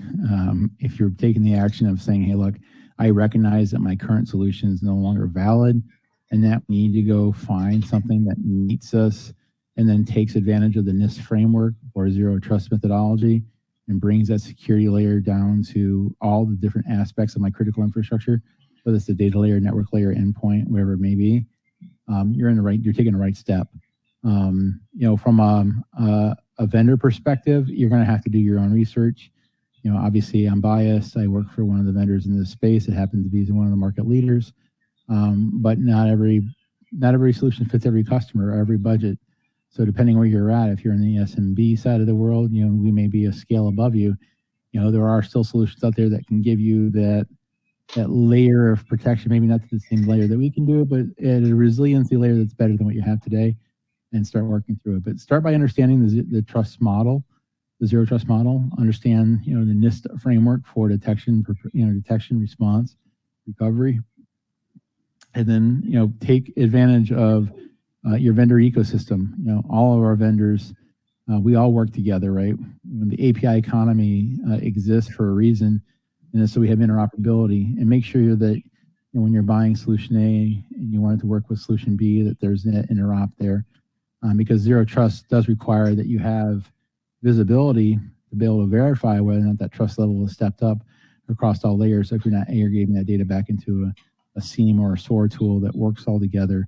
If you're taking the action of saying, hey, look, I recognize that my current solution is no longer valid, and that we need to go find something that meets us and then takes advantage of the NIST framework or zero trust methodology and brings that security layer down to all the different aspects of my critical infrastructure, whether it's the data layer, network layer, endpoint, whatever it may be. You're taking the right step. From a vendor perspective, you're going to have to do your own research. Obviously I'm biased. I work for one of the vendors in this space. It happens to be one of the market leaders. But not every solution fits every customer or every budget. So depending where you're at, if you're in the SMB side of the world, we may be a scale above you. There are still solutions out there that can give you that layer of protection, maybe not to the same layer that we can do, but at a resiliency layer that's better than what you have today, and start working through it. But start by understanding the trust model, the zero trust model. Understand the NIST framework for detection, response, recovery, and then take advantage of your vendor ecosystem. All of our vendors, we all work together, right? When the API economy exists for a reason, and so we have interoperability. And make sure that when you're buying solution A and you want it to work with solution B, that there's an interop there, because zero trust does require that you have visibility to be able to verify whether or not that trust level is stepped up across all layers. So if you're not aggregating that data back into a SIEM or a SOAR tool that works all together,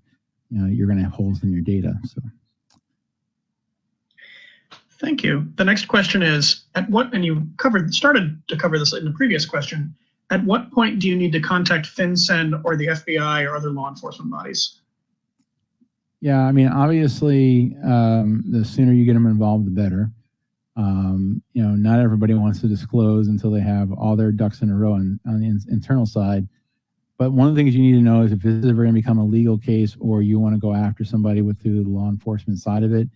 you're going to have holes in your data. So, thank you. The next question is, and you started to cover this in the previous question, at what point do you need to contact FinCEN or the FBI or other law enforcement bodies? Yeah, obviously, the sooner you get them involved, the better. Not everybody wants to disclose until they have all their ducks in a row on the internal side. But one of the things you need to know is if this is ever going to become a legal case, or you want to go after somebody through the law enforcement side of it,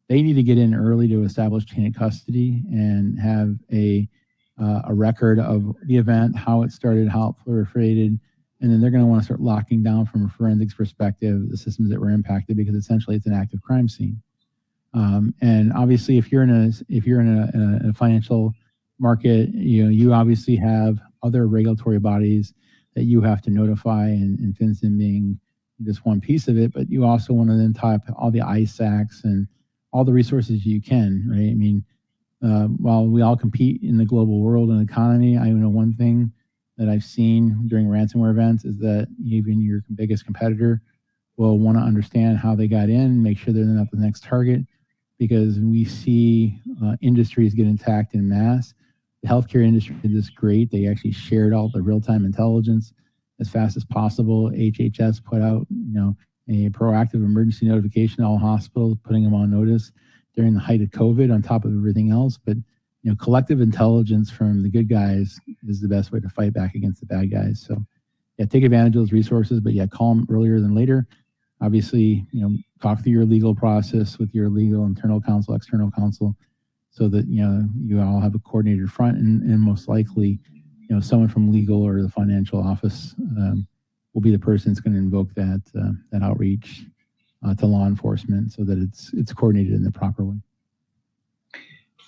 they need to get in early to establish chain of custody and have a record of the event, how it started, how it proliferated, and then they're going to want to start locking down from a forensics perspective the systems that were impacted, because essentially it's an active crime scene. And obviously, if you're in a financial market, you obviously have other regulatory bodies that you have to notify, and FinCEN being just one piece of it. But you also want to then tie up all the ISACs and all the resources you can, right? While we all compete in the global world and economy, I know one thing that I've seen during ransomware events is that even your biggest competitor will want to understand how they got in, make sure they're not the next target, because we see industries get attacked in mass. The healthcare industry did this great. They actually shared all the real-time intelligence as fast as possible. HHS put out, a proactive emergency notification to all hospitals, putting them on notice during the height of COVID on top of everything else. But, collective intelligence from the good guys is the best way to fight back against the bad guys. So, yeah, take advantage of those resources, but yeah, call them earlier than later. Obviously, talk through your legal process with your legal internal counsel, external counsel, so that you all have a coordinated front, and most likely, someone from legal or the financial office will be the person that's going to invoke that outreach to law enforcement, so that it's coordinated in the proper way.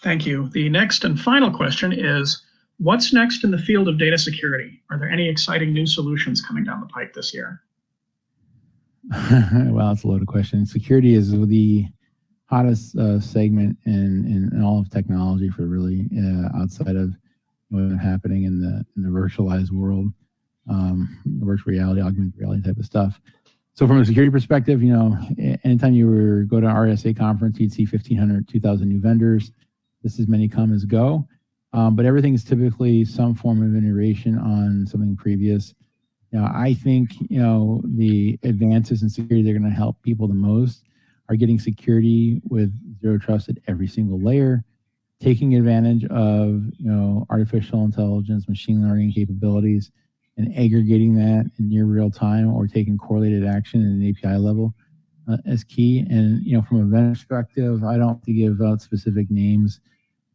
Thank you. The next and final question is, what's next in the field of data security? Are there any exciting new solutions coming down the pipe this year? Well, that's a loaded question. Security is the hottest segment in all of technology for really outside of what's happening in the virtualized world, virtual reality, augmented reality type of stuff. So from a security perspective, anytime you go to an RSA conference, you'd see 1,500, 2,000 new vendors. This is many come as go, but everything is typically some form of iteration on something previous. I think, the advances in security that are going to help people the most are getting security with zero trust at every single layer, taking advantage of, artificial intelligence, machine learning capabilities, and aggregating that in near real time or taking correlated action at an API level is key. And, from a vendor perspective, I don't have to give out specific names,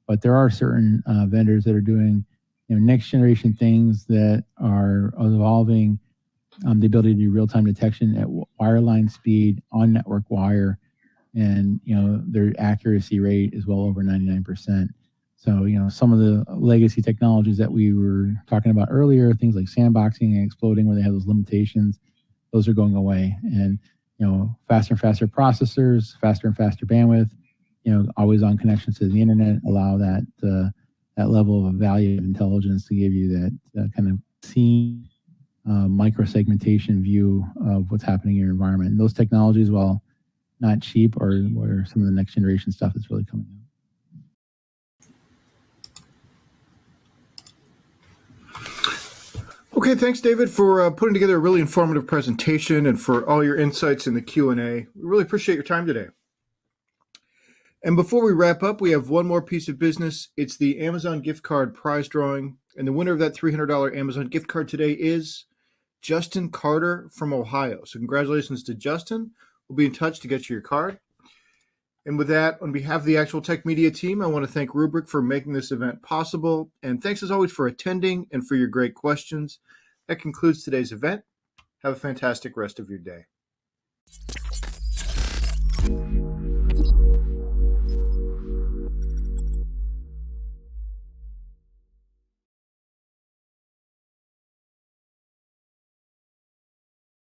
but there are certain vendors that are doing next generation things that are evolving the ability to do real-time detection at wireline speed on network wire, and their accuracy rate is well over 99%. So some of the legacy technologies that we were talking about earlier, things like sandboxing and exploding, where they have those limitations, those are going away. And faster and faster processors, faster and faster bandwidth, always on connections to the internet allow that level of value of intelligence to give you that kind of scene micro-segmentation view of what's happening in your environment. And those technologies, while not cheap, are some of the next generation stuff that's really coming out. Okay, thanks, David, for putting together a really informative presentation and for all your insights in the Q&A. We really appreciate your time today. And before we wrap up, we have one more piece of business. It's the Amazon gift card prize drawing. And the winner of that $300 Amazon gift card today is Justin Carter from Ohio. So congratulations to Justin. We'll be in touch to get you your card. And with that, on behalf of the Actual Tech Media team, I want to thank Rubrik for making this event possible. And thanks as always for attending and for your great questions. That concludes today's event. Have a fantastic rest of your day.